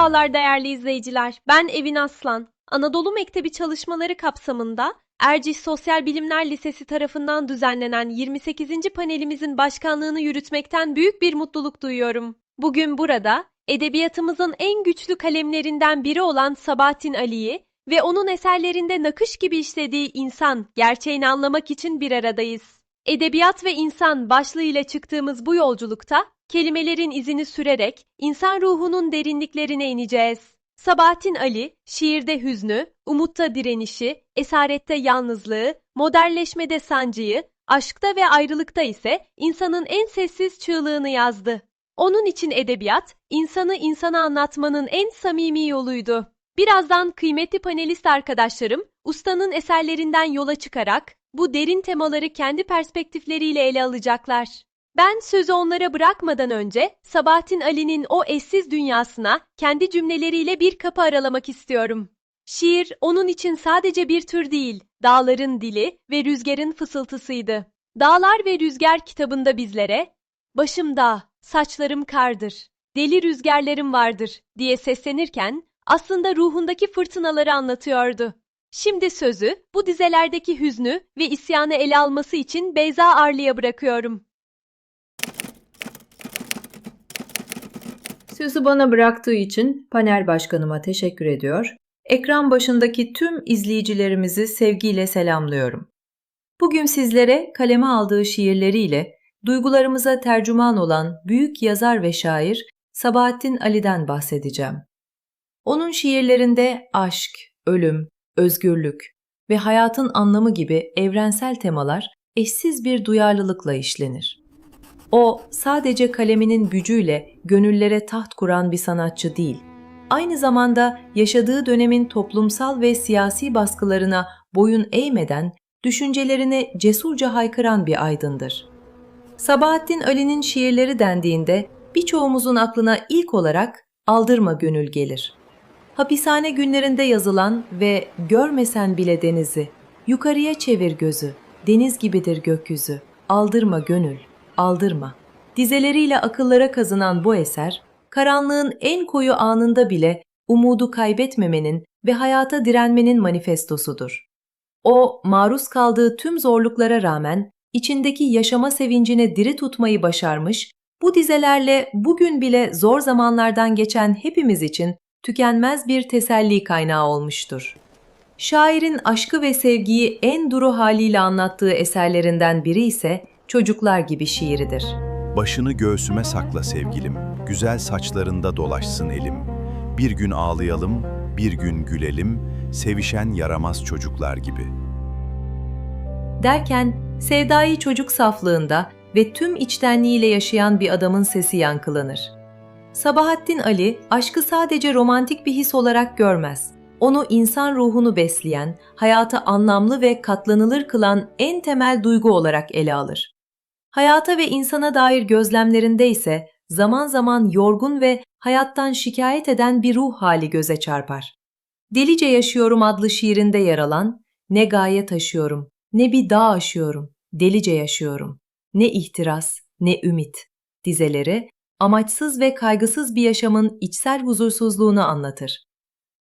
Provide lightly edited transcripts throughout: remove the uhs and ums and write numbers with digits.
Merhabalar değerli izleyiciler. Ben Evin Aslan. Anadolu Mektebi çalışmaları kapsamında Erciş Sosyal Bilimler Lisesi tarafından düzenlenen 28. panelimizin başkanlığını yürütmekten büyük bir mutluluk duyuyorum. Bugün burada edebiyatımızın en güçlü kalemlerinden biri olan Sabahattin Ali'yi ve onun eserlerinde nakış gibi işlediği insan gerçeğini anlamak için bir aradayız. Edebiyat ve insan başlığıyla çıktığımız bu yolculukta kelimelerin izini sürerek insan ruhunun derinliklerine ineceğiz. Sabahattin Ali, şiirde hüznü, umutta direnişi, esarette yalnızlığı, modernleşmede sancıyı, aşkta ve ayrılıkta ise insanın en sessiz çığlığını yazdı. Onun için edebiyat, insanı insana anlatmanın en samimi yoluydu. Birazdan kıymetli panelist arkadaşlarım, ustanın eserlerinden yola çıkarak bu derin temaları kendi perspektifleriyle ele alacaklar. Ben sözü onlara bırakmadan önce Sabahattin Ali'nin o eşsiz dünyasına kendi cümleleriyle bir kapı aralamak istiyorum. Şiir onun için sadece bir tür değil, dağların dili ve rüzgarın fısıltısıydı. Dağlar ve Rüzgar kitabında bizlere "Başım dağ, saçlarım kardır, deli rüzgarlarım vardır" diye seslenirken aslında ruhundaki fırtınaları anlatıyordu. Şimdi sözü bu dizelerdeki hüznü ve isyanı ele alması için Beyza Arlı'ya bırakıyorum. Sözü bana bıraktığı için panel başkanıma teşekkür ediyor. Ekran başındaki tüm izleyicilerimizi sevgiyle selamlıyorum. Bugün sizlere kaleme aldığı şiirleriyle duygularımıza tercüman olan büyük yazar ve şair Sabahattin Ali'den bahsedeceğim. Onun şiirlerinde aşk, ölüm, özgürlük ve hayatın anlamı gibi evrensel temalar eşsiz bir duyarlılıkla işlenir. O sadece kaleminin gücüyle gönüllere taht kuran bir sanatçı değil, aynı zamanda yaşadığı dönemin toplumsal ve siyasi baskılarına boyun eğmeden, düşüncelerini cesurca haykıran bir aydındır. Sabahattin Ali'nin şiirleri dendiğinde birçoğumuzun aklına ilk olarak Aldırma Gönül gelir. Hapishane günlerinde yazılan ve görmesen bile denizi, yukarıya çevir gözü, deniz gibidir gökyüzü, aldırma gönül, aldırma. Dizeleriyle akıllara kazınan bu eser, karanlığın en koyu anında bile umudu kaybetmemenin ve hayata direnmenin manifestosudur. O, maruz kaldığı tüm zorluklara rağmen içindeki yaşama sevincini diri tutmayı başarmış, bu dizelerle bugün bile zor zamanlardan geçen hepimiz için tükenmez bir teselli kaynağı olmuştur. Şairin aşkı ve sevgiyi en duru haliyle anlattığı eserlerinden biri ise Çocuklar Gibi şiiridir. Başını göğsüme sakla sevgilim, güzel saçlarında dolaşsın elim. Bir gün ağlayalım, bir gün gülelim, sevişen yaramaz çocuklar gibi. Derken sevdayı çocuk saflığında ve tüm içtenliğiyle yaşayan bir adamın sesi yankılanır. Sabahattin Ali, aşkı sadece romantik bir his olarak görmez. Onu insan ruhunu besleyen, hayatı anlamlı ve katlanılır kılan en temel duygu olarak ele alır. Hayata ve insana dair gözlemlerinde ise zaman zaman yorgun ve hayattan şikayet eden bir ruh hali göze çarpar. Delice Yaşıyorum adlı şiirinde yer alan "Ne gaye taşıyorum, ne bir dağ aşıyorum, delice yaşıyorum, ne ihtiras, ne ümit" dizeleri, amaçsız ve kaygısız bir yaşamın içsel huzursuzluğunu anlatır.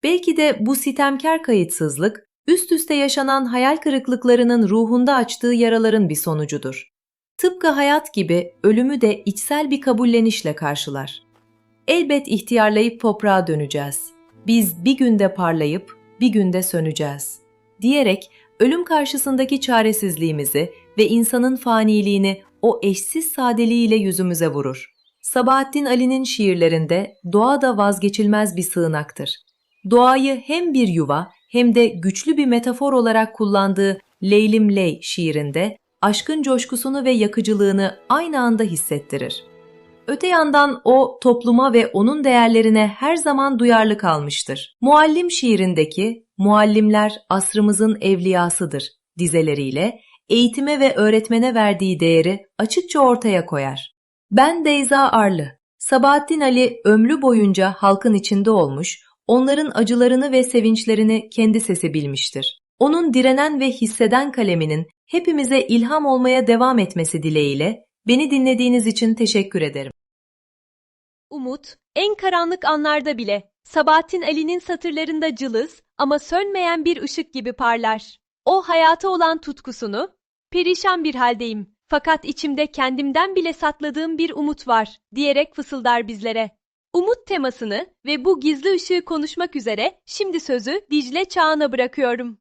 Belki de bu sitemkar kayıtsızlık, üst üste yaşanan hayal kırıklıklarının ruhunda açtığı yaraların bir sonucudur. Tıpkı hayat gibi ölümü de içsel bir kabullenişle karşılar. Elbet ihtiyarlayıp toprağa döneceğiz. Biz bir günde parlayıp bir günde söneceğiz diyerek ölüm karşısındaki çaresizliğimizi ve insanın faniliğini o eşsiz sadeliğiyle yüzümüze vurur. Sabahattin Ali'nin şiirlerinde doğa da vazgeçilmez bir sığınaktır. Doğayı hem bir yuva hem de güçlü bir metafor olarak kullandığı Leylim Ley şiirinde aşkın coşkusunu ve yakıcılığını aynı anda hissettirir. Öte yandan o topluma ve onun değerlerine her zaman duyarlı kalmıştır. Muallim şiirindeki "Muallimler asrımızın evliyasıdır" dizeleriyle eğitime ve öğretmene verdiği değeri açıkça ortaya koyar. Ben Beyza Arlı. Sabahattin Ali ömrü boyunca halkın içinde olmuş, onların acılarını ve sevinçlerini kendi sesi bilmiştir. Onun direnen ve hisseden kaleminin hepimize ilham olmaya devam etmesi dileğiyle beni dinlediğiniz için teşekkür ederim. Umut, en karanlık anlarda bile Sabahattin Ali'nin satırlarında cılız ama sönmeyen bir ışık gibi parlar. O hayata olan tutkusunu, perişan bir haldeyim fakat içimde kendimden bile sakladığım bir umut var diyerek fısıldar bizlere. Umut temasını ve bu gizli ışığı konuşmak üzere şimdi sözü Dicle Çağan'a bırakıyorum.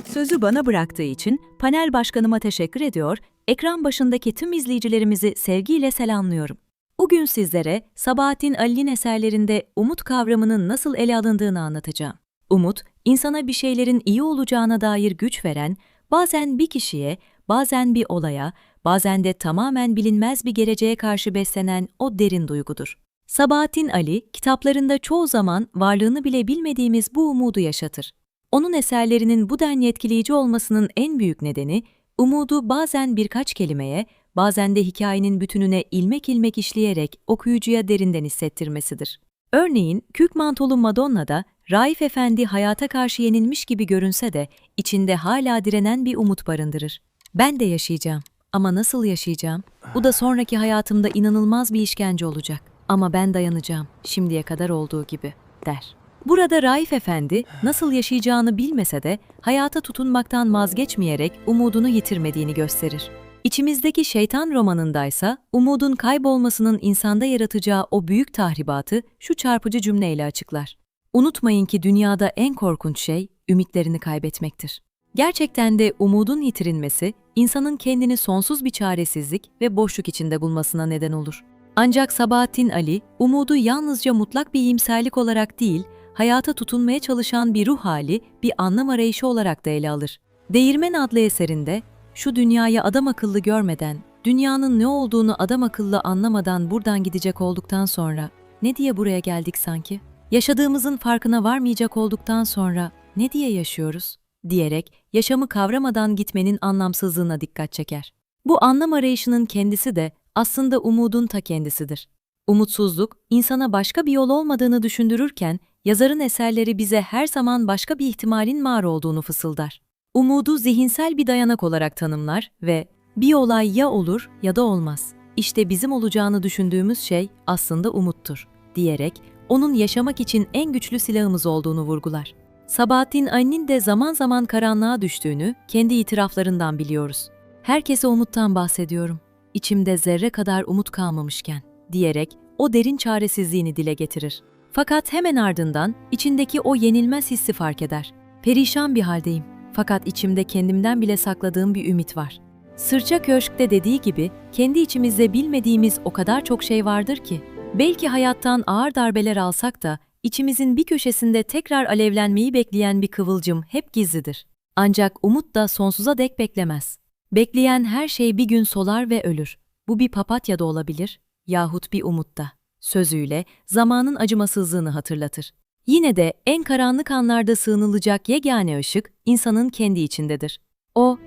Sözü bana bıraktığı için panel başkanıma teşekkür ediyor, ekran başındaki tüm izleyicilerimizi sevgiyle selamlıyorum. Bugün sizlere Sabahattin Ali'nin eserlerinde umut kavramının nasıl ele alındığını anlatacağım. Umut, insana bir şeylerin iyi olacağına dair güç veren, bazen bir kişiye, bazen bir olaya, bazen de tamamen bilinmez bir geleceğe karşı beslenen o derin duygudur. Sabahattin Ali, kitaplarında çoğu zaman varlığını bile bilmediğimiz bu umudu yaşatır. Onun eserlerinin bu denli etkileyici olmasının en büyük nedeni, umudu bazen birkaç kelimeye, bazen de hikayenin bütününe ilmek ilmek işleyerek okuyucuya derinden hissettirmesidir. Örneğin, Kürk Mantolu Madonna'da Raif Efendi hayata karşı yenilmiş gibi görünse de içinde hala direnen bir umut barındırır. Ben de yaşayacağım. Ama nasıl yaşayacağım? Bu da sonraki hayatımda inanılmaz bir işkence olacak. Ama ben dayanacağım, şimdiye kadar olduğu gibi, der. Burada Raif Efendi nasıl yaşayacağını bilmese de hayata tutunmaktan vazgeçmeyerek umudunu yitirmediğini gösterir. İçimizdeki Şeytan romanındaysa umudun kaybolmasının insanda yaratacağı o büyük tahribatı şu çarpıcı cümleyle açıklar. Unutmayın ki dünyada en korkunç şey ümitlerini kaybetmektir. Gerçekten de umudun yitirilmesi insanın kendini sonsuz bir çaresizlik ve boşluk içinde bulmasına neden olur. Ancak Sabahattin Ali umudu yalnızca mutlak bir iyimserlik olarak değil, hayata tutunmaya çalışan bir ruh hali, bir anlam arayışı olarak da ele alır. Değirmen adlı eserinde, şu dünyayı adam akıllı görmeden, dünyanın ne olduğunu adam akıllı anlamadan buradan gidecek olduktan sonra, ne diye buraya geldik sanki? Yaşadığımızın farkına varmayacak olduktan sonra, ne diye yaşıyoruz? Diyerek, yaşamı kavramadan gitmenin anlamsızlığına dikkat çeker. Bu anlam arayışının kendisi de aslında umudun ta kendisidir. Umutsuzluk, insana başka bir yol olmadığını düşündürürken, yazarın eserleri bize her zaman başka bir ihtimalin var olduğunu fısıldar. Umudu zihinsel bir dayanak olarak tanımlar ve bir olay ya olur ya da olmaz. İşte bizim olacağını düşündüğümüz şey aslında umuttur, diyerek onun yaşamak için en güçlü silahımız olduğunu vurgular. Sabahattin Ali'nin de zaman zaman karanlığa düştüğünü kendi itiraflarından biliyoruz. Herkese umuttan bahsediyorum, içimde zerre kadar umut kalmamışken, diyerek o derin çaresizliğini dile getirir. Fakat hemen ardından içindeki o yenilmez hissi fark eder. Perişan bir haldeyim. Fakat içimde kendimden bile sakladığım bir ümit var. Sırça Köşk'te dediği gibi kendi içimizde bilmediğimiz o kadar çok şey vardır ki, belki hayattan ağır darbeler alsak da içimizin bir köşesinde tekrar alevlenmeyi bekleyen bir kıvılcım hep gizlidir. Ancak umut da sonsuza dek beklemez. Bekleyen her şey bir gün solar ve ölür. Bu bir papatya da olabilir yahut bir umut da. Sözüyle zamanın acımasızlığını hatırlatır. Yine de en karanlık anlarda sığınılacak yegane ışık insanın kendi içindedir. O,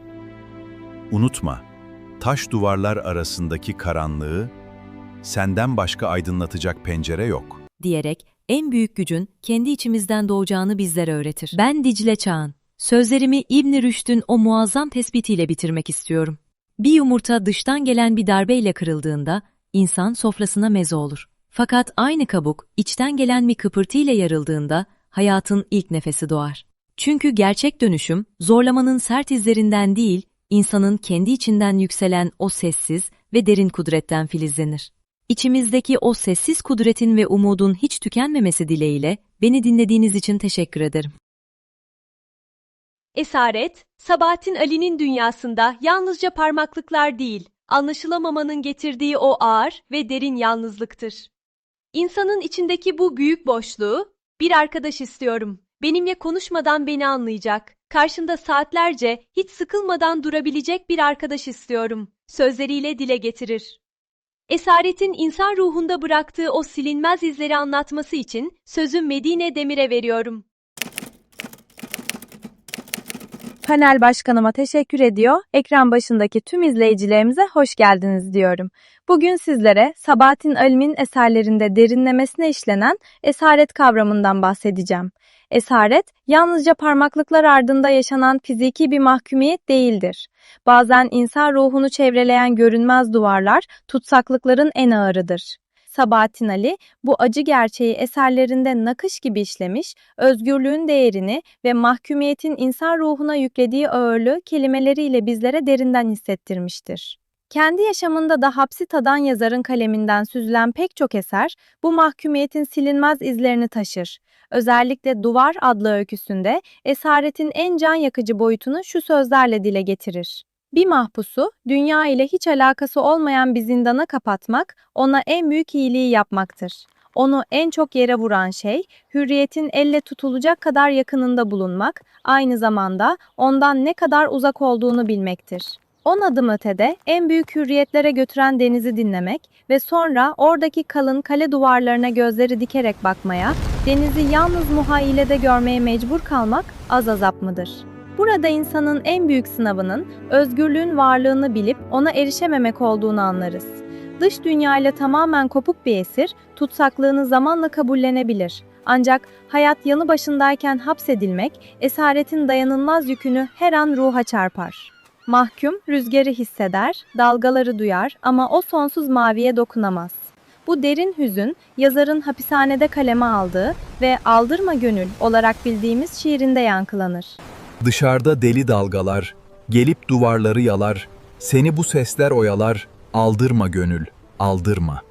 Unutma, taş duvarlar arasındaki karanlığı, senden başka aydınlatacak pencere yok. diyerek en büyük gücün kendi içimizden doğacağını bizlere öğretir. Ben Dicle Çağan. Sözlerimi İbn Rüşd'ün o muazzam tespitiyle bitirmek istiyorum. Bir yumurta dıştan gelen bir darbeyle kırıldığında insan sofrasına meze olur. Fakat aynı kabuk içten gelen bir kıpırtıyla yarıldığında hayatın ilk nefesi doğar. Çünkü gerçek dönüşüm zorlamanın sert izlerinden değil, insanın kendi içinden yükselen o sessiz ve derin kudretten filizlenir. İçimizdeki o sessiz kudretin ve umudun hiç tükenmemesi dileğiyle beni dinlediğiniz için teşekkür ederim. Esaret, Sabahattin Ali'nin dünyasında yalnızca parmaklıklar değil, anlaşılamamanın getirdiği o ağır ve derin yalnızlıktır. İnsanın içindeki bu büyük boşluğu, bir arkadaş istiyorum. Benimle konuşmadan beni anlayacak, karşında saatlerce hiç sıkılmadan durabilecek bir arkadaş istiyorum, sözleriyle dile getirir. Esaretin insan ruhunda bıraktığı o silinmez izleri anlatması için sözü Medine Demir'e veriyorum. Panel başkanıma teşekkür ediyor, ekran başındaki tüm izleyicilerimize hoş geldiniz diyorum. Bugün sizlere Sabahattin Ali'nin eserlerinde derinlemesine işlenen esaret kavramından bahsedeceğim. Esaret, yalnızca parmaklıklar ardında yaşanan fiziki bir mahkumiyet değildir. Bazen insan ruhunu çevreleyen görünmez duvarlar, tutsaklıkların en ağırıdır. Sabahattin Ali, bu acı gerçeği eserlerinde nakış gibi işlemiş, özgürlüğün değerini ve mahkumiyetin insan ruhuna yüklediği ağırlığı kelimeleriyle bizlere derinden hissettirmiştir. Kendi yaşamında da hapsi tadan yazarın kaleminden süzülen pek çok eser, bu mahkumiyetin silinmez izlerini taşır. Özellikle Duvar adlı öyküsünde esaretin en can yakıcı boyutunu şu sözlerle dile getirir. Bir mahpusu, dünya ile hiç alakası olmayan bir zindana kapatmak, ona en büyük iyiliği yapmaktır. Onu en çok yere vuran şey, hürriyetin elle tutulacak kadar yakınında bulunmak, aynı zamanda ondan ne kadar uzak olduğunu bilmektir. 10 adım ötede en büyük hürriyetlere götüren denizi dinlemek ve sonra oradaki kalın kale duvarlarına gözleri dikerek bakmaya, denizi yalnız muhayyilede görmeye mecbur kalmak az azap mıdır? Burada insanın en büyük sınavının özgürlüğün varlığını bilip ona erişememek olduğunu anlarız. Dış dünya ile tamamen kopuk bir esir, tutsaklığını zamanla kabullenebilir. Ancak hayat yanı başındayken hapsedilmek, esaretin dayanılmaz yükünü her an ruha çarpar. Mahkum rüzgarı hisseder, dalgaları duyar ama o sonsuz maviye dokunamaz. Bu derin hüzün, yazarın hapishanede kaleme aldığı ve Aldırma Gönül olarak bildiğimiz şiirinde yankılanır. Dışarıda deli dalgalar, gelip duvarları yalar, seni bu sesler oyalar, aldırma gönül, aldırma.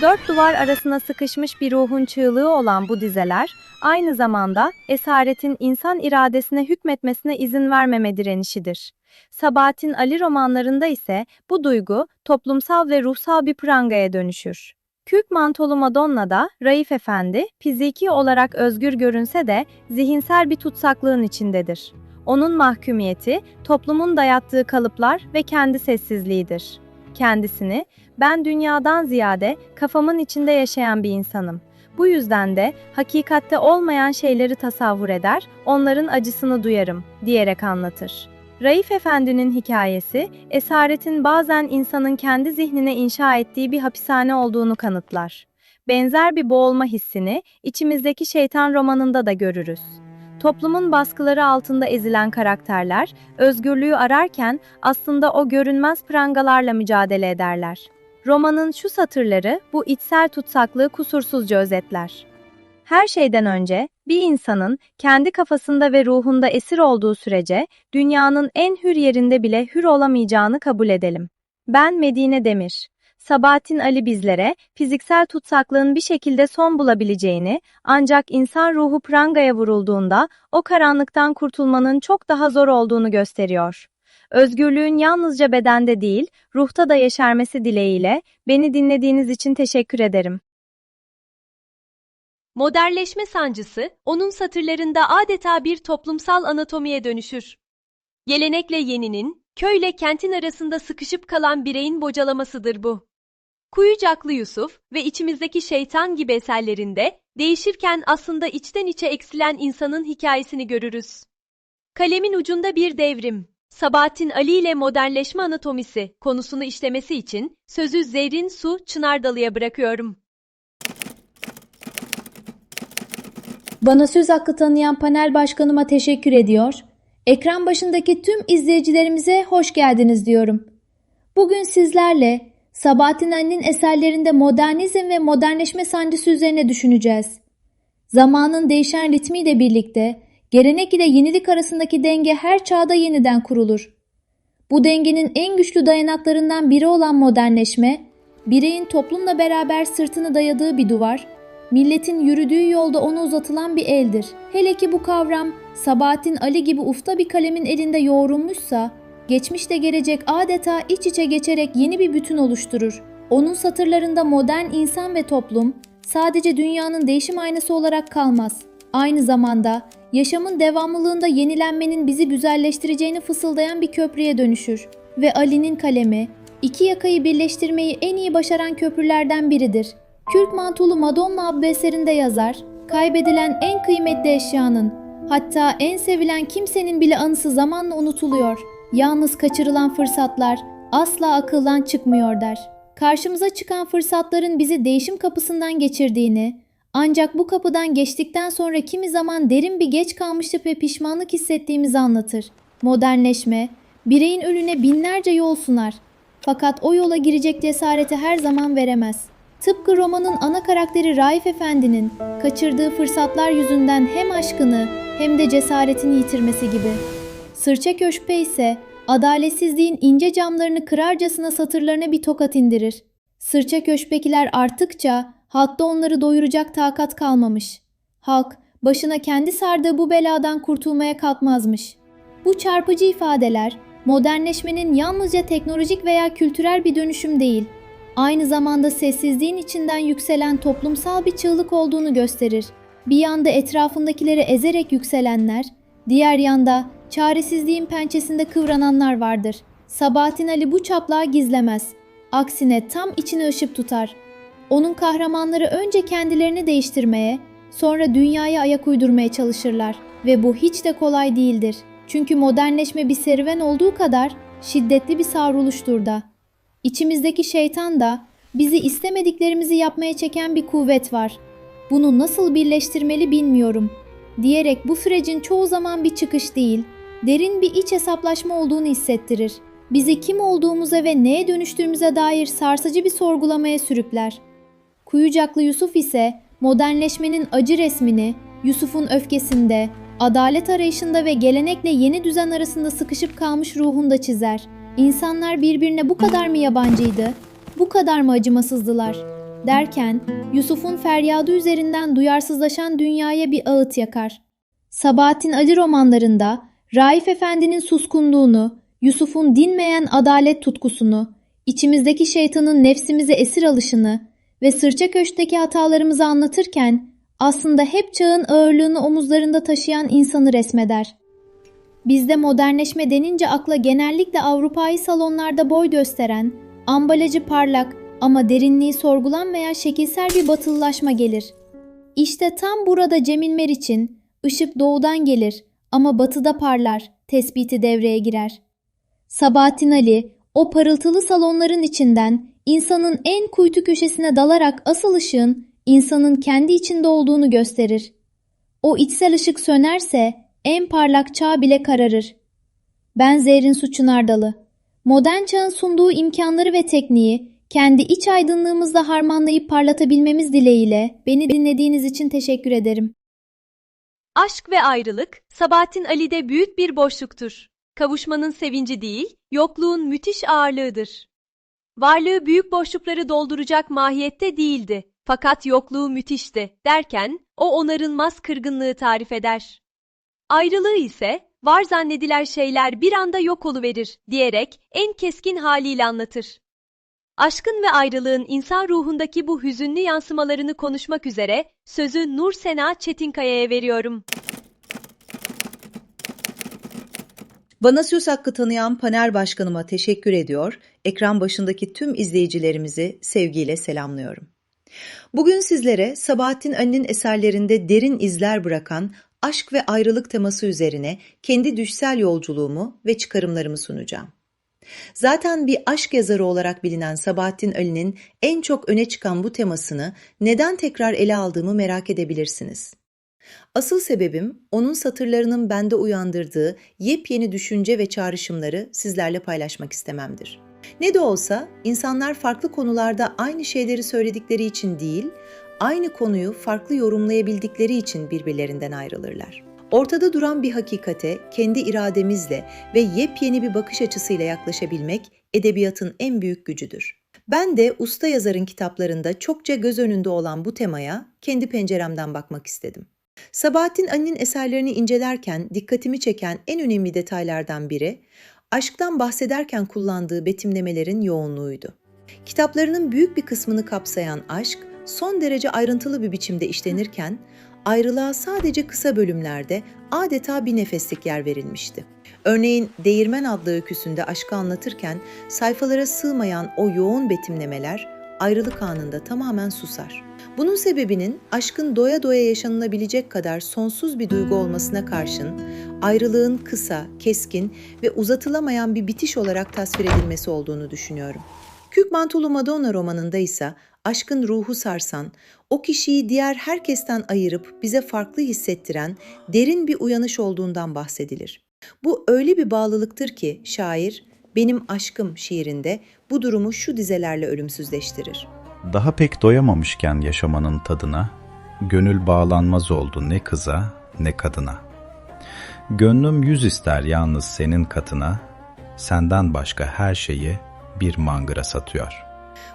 Dört duvar arasına sıkışmış bir ruhun çığlığı olan bu dizeler, aynı zamanda esaretin insan iradesine hükmetmesine izin vermeme direnişidir. Sabahattin Ali romanlarında ise bu duygu toplumsal ve ruhsal bir prangaya dönüşür. Kürk Mantolu Madonna'da Raif Efendi, fiziki olarak özgür görünse de zihinsel bir tutsaklığın içindedir. Onun mahkumiyeti, toplumun dayattığı kalıplar ve kendi sessizliğidir. Kendisini, ben dünyadan ziyade kafamın içinde yaşayan bir insanım. Bu yüzden de hakikatte olmayan şeyleri tasavvur eder, onların acısını duyarım, diyerek anlatır. Raif Efendi'nin hikayesi, esaretin bazen insanın kendi zihnine inşa ettiği bir hapishane olduğunu kanıtlar. Benzer bir boğulma hissini içimizdeki Şeytan romanında da görürüz. Toplumun baskıları altında ezilen karakterler, özgürlüğü ararken aslında o görünmez prangalarla mücadele ederler. Romanın şu satırları bu içsel tutsaklığı kusursuzca özetler. Her şeyden önce bir insanın kendi kafasında ve ruhunda esir olduğu sürece dünyanın en hür yerinde bile hür olamayacağını kabul edelim. Ben Medine Demir. Sabahattin Ali bizlere fiziksel tutsaklığın bir şekilde son bulabileceğini, ancak insan ruhu prangaya vurulduğunda o karanlıktan kurtulmanın çok daha zor olduğunu gösteriyor. Özgürlüğün yalnızca bedende değil, ruhta da yeşermesi dileğiyle beni dinlediğiniz için teşekkür ederim. Modernleşme sancısı, onun satırlarında adeta bir toplumsal anatomiye dönüşür. Gelenekle yeninin, köyle kentin arasında sıkışıp kalan bireyin bocalamasıdır bu. Kuyucaklı Yusuf ve içimizdeki Şeytan gibi eserlerinde değişirken aslında içten içe eksilen insanın hikayesini görürüz. Kalemin ucunda bir devrim. Sabahattin Ali ile modernleşme anatomisi konusunu işlemesi için sözü Zerrin Su Çınardalı'ya bırakıyorum. Bana söz hakkı tanıyan panel başkanıma teşekkür ediyor. Ekran başındaki tüm izleyicilerimize hoş geldiniz diyorum. Bugün sizlerle Sabahattin Ali'nin eserlerinde modernizm ve modernleşme sancısı üzerine düşüneceğiz. Zamanın değişen ritmiyle birlikte gelenek ile yenilik arasındaki denge her çağda yeniden kurulur. Bu dengenin en güçlü dayanaklarından biri olan modernleşme, bireyin toplumla beraber sırtını dayadığı bir duvar, milletin yürüdüğü yolda ona uzatılan bir eldir. Hele ki bu kavram Sabahattin Ali gibi ufta bir kalemin elinde yoğrulmuşsa, geçmişle gelecek adeta iç içe geçerek yeni bir bütün oluşturur. Onun satırlarında modern insan ve toplum sadece dünyanın değişim aynası olarak kalmaz. Aynı zamanda yaşamın devamlılığında yenilenmenin bizi güzelleştireceğini fısıldayan bir köprüye dönüşür. Ve Ali'nin kalemi, iki yakayı birleştirmeyi en iyi başaran köprülerden biridir. Kürk Mantolu Madonna adlı eserinde yazar, kaybedilen en kıymetli eşyanın, hatta en sevilen kimsenin bile anısı zamanla unutuluyor. Yalnız kaçırılan fırsatlar asla akıldan çıkmıyor der. Karşımıza çıkan fırsatların bizi değişim kapısından geçirdiğini, ancak bu kapıdan geçtikten sonra kimi zaman derin bir geç kalmışlık ve pişmanlık hissettiğimizi anlatır. Modernleşme, bireyin önüne binlerce yol sunar. Fakat o yola girecek cesareti her zaman veremez. Tıpkı romanın ana karakteri Raif Efendi'nin kaçırdığı fırsatlar yüzünden hem aşkını hem de cesaretini yitirmesi gibi. Sırça Köşk'te ise adaletsizliğin ince camlarını kırarcasına satırlarına bir tokat indirir. Sırça Köşk'tekiler arttıkça halkta onları doyuracak takat kalmamış. Halk başına kendi sardığı bu beladan kurtulmaya kalkmazmış. Bu çarpıcı ifadeler modernleşmenin yalnızca teknolojik veya kültürel bir dönüşüm değil, aynı zamanda sessizliğin içinden yükselen toplumsal bir çığlık olduğunu gösterir. Bir yanda etrafındakileri ezerek yükselenler, diğer yanda çaresizliğin pençesinde kıvrananlar vardır. Sabahattin Ali bu çaplığı gizlemez. Aksine tam içine ışık tutar. Onun kahramanları önce kendilerini değiştirmeye, sonra dünyaya ayak uydurmaya çalışırlar. Ve bu hiç de kolay değildir. Çünkü modernleşme bir serüven olduğu kadar şiddetli bir savruluştur da. İçimizdeki şeytan da bizi istemediklerimizi yapmaya çeken bir kuvvet var. Bunu nasıl birleştirmeli bilmiyorum diyerek bu sürecin çoğu zaman bir çıkış değil, derin bir iç hesaplaşma olduğunu hissettirir. Bizi kim olduğumuza ve neye dönüştüğümüze dair sarsıcı bir sorgulamaya sürükler. Kuyucaklı Yusuf ise modernleşmenin acı resmini Yusuf'un öfkesinde, adalet arayışında ve gelenekle yeni düzen arasında sıkışıp kalmış ruhunda çizer. İnsanlar birbirine bu kadar mı yabancıydı, bu kadar mı acımasızdılar derken Yusuf'un feryadı üzerinden duyarsızlaşan dünyaya bir ağıt yakar. Sabahattin Ali romanlarında Raif Efendi'nin suskunluğunu, Yusuf'un dinmeyen adalet tutkusunu, içimizdeki şeytanın nefsimize esir alışını ve Sırça Köşk'teki hatalarımızı anlatırken aslında hep çağın ağırlığını omuzlarında taşıyan insanı resmeder. Bizde modernleşme denince akla genellikle Avrupa'yı salonlarda boy gösteren, ambalajı parlak ama derinliği sorgulanmayan şekilsel bir batılılaşma gelir. İşte tam burada Cemil Meriç'in ışık doğudan gelir ama batıda parlar tespiti devreye girer. Sabahattin Ali o parıltılı salonların içinden insanın en kuytu köşesine dalarak asıl ışığın insanın kendi içinde olduğunu gösterir. O içsel ışık sönerse en parlak çağ bile kararır. Ben Zerrin Su Çınardalı. Modern çağın sunduğu imkanları ve tekniği kendi iç aydınlığımızla harmanlayıp parlatabilmemiz dileğiyle beni dinlediğiniz için teşekkür ederim. Aşk ve ayrılık, Sabahattin Ali'de büyük bir boşluktur. Kavuşmanın sevinci değil, yokluğun müthiş ağırlığıdır. Varlığı büyük boşlukları dolduracak mahiyette değildi. Fakat yokluğu müthişti derken, o onarılmaz kırgınlığı tarif eder. Ayrılığı ise, var zannedilen şeyler bir anda yok oluverir diyerek en keskin haliyle anlatır. Aşkın ve ayrılığın insan ruhundaki bu hüzünlü yansımalarını konuşmak üzere sözü Nur Sena Çetinkaya'ya veriyorum. Bana söz hakkı tanıyan panel başkanıma teşekkür ediyor, ekran başındaki tüm izleyicilerimizi sevgiyle selamlıyorum. Bugün sizlere Sabahattin Ali'nin eserlerinde derin izler bırakan aşk ve ayrılık teması üzerine kendi düşsel yolculuğumu ve çıkarımlarımı sunacağım. Zaten bir aşk yazarı olarak bilinen Sabahattin Ali'nin en çok öne çıkan bu temasını neden tekrar ele aldığımı merak edebilirsiniz. Asıl sebebim onun satırlarının bende uyandırdığı yepyeni düşünce ve çağrışımları sizlerle paylaşmak istememdir. Ne de olsa insanlar farklı konularda aynı şeyleri söyledikleri için değil, aynı konuyu farklı yorumlayabildikleri için birbirlerinden ayrılırlar. Ortada duran bir hakikate kendi irademizle ve yepyeni bir bakış açısıyla yaklaşabilmek edebiyatın en büyük gücüdür. Ben de usta yazarın kitaplarında çokça göz önünde olan bu temaya kendi penceremden bakmak istedim. Sabahattin Ali'nin eserlerini incelerken dikkatimi çeken en önemli detaylardan biri, aşktan bahsederken kullandığı betimlemelerin yoğunluğuydu. Kitaplarının büyük bir kısmını kapsayan aşk, son derece ayrıntılı bir biçimde işlenirken, ayrılığa sadece kısa bölümlerde adeta bir nefeslik yer verilmişti. Örneğin Değirmen adlı öyküsünde aşkı anlatırken sayfalara sığmayan o yoğun betimlemeler ayrılık anında tamamen susar. Bunun sebebinin aşkın doya doya yaşanılabilecek kadar sonsuz bir duygu olmasına karşın ayrılığın kısa, keskin ve uzatılamayan bir bitiş olarak tasvir edilmesi olduğunu düşünüyorum. Kürk Mantolu Madonna romanında ise aşkın ruhu sarsan, o kişiyi diğer herkesten ayırıp bize farklı hissettiren derin bir uyanış olduğundan bahsedilir. Bu öyle bir bağlılıktır ki şair, Benim Aşkım şiirinde bu durumu şu dizelerle ölümsüzleştirir. Daha pek doyamamışken yaşamanın tadına, gönül bağlanmaz oldu ne kıza ne kadına. Gönlüm yüz ister yalnız senin katına, senden başka her şeyi bir mangıra satıyor.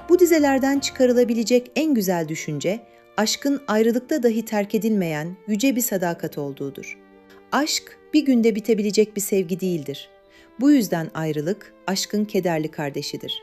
Bu dizelerden çıkarılabilecek en güzel düşünce, aşkın ayrılıkta dahi terk edilmeyen yüce bir sadakat olduğudur. Aşk, bir günde bitebilecek bir sevgi değildir. Bu yüzden ayrılık, aşkın kederli kardeşidir.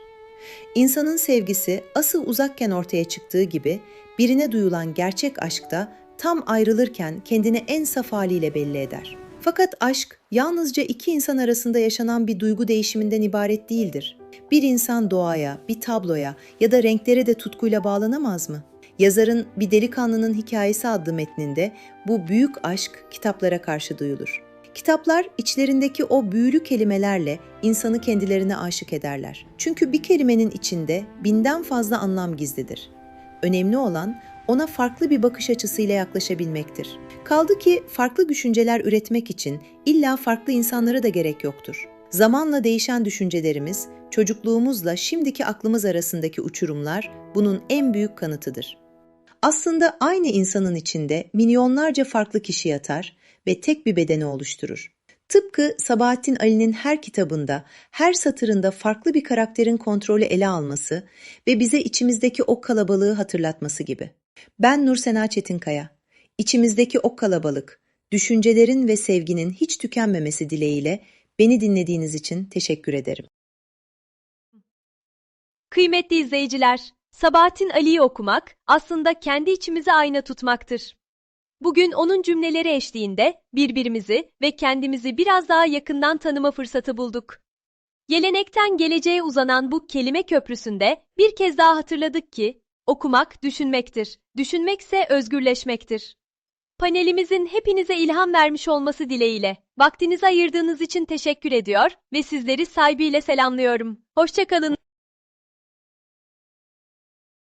İnsanın sevgisi asıl uzakken ortaya çıktığı gibi, birine duyulan gerçek aşk da tam ayrılırken kendini en saf haliyle belli eder. Fakat aşk, yalnızca iki insan arasında yaşanan bir duygu değişiminden ibaret değildir. Bir insan doğaya, bir tabloya ya da renklere de tutkuyla bağlanamaz mı? Yazarın Bir Delikanlının Hikayesi adlı metninde bu büyük aşk kitaplara karşı duyulur. Kitaplar içlerindeki o büyülü kelimelerle insanı kendilerine aşık ederler. Çünkü bir kelimenin içinde binden fazla anlam gizlidir. Önemli olan ona farklı bir bakış açısıyla yaklaşabilmektir. Kaldı ki farklı düşünceler üretmek için illa farklı insanlara da gerek yoktur. Zamanla değişen düşüncelerimiz, çocukluğumuzla şimdiki aklımız arasındaki uçurumlar bunun en büyük kanıtıdır. Aslında aynı insanın içinde milyonlarca farklı kişi yatar ve tek bir bedeni oluşturur. Tıpkı Sabahattin Ali'nin her kitabında, her satırında farklı bir karakterin kontrolü ele alması ve bize içimizdeki o kalabalığı hatırlatması gibi. Ben Nursena Çetinkaya. İçimizdeki o kalabalık, düşüncelerin ve sevginin hiç tükenmemesi dileğiyle beni dinlediğiniz için teşekkür ederim. Kıymetli izleyiciler, Sabahattin Ali'yi okumak aslında kendi içimize ayna tutmaktır. Bugün onun cümleleri eşliğinde birbirimizi ve kendimizi biraz daha yakından tanıma fırsatı bulduk. Gelenekten geleceğe uzanan bu kelime köprüsünde bir kez daha hatırladık ki, okumak düşünmektir, düşünmekse özgürleşmektir. Panelimizin hepinize ilham vermiş olması dileğiyle, vaktinizi ayırdığınız için teşekkür ediyor ve sizleri saygıyla selamlıyorum. Hoşça kalın.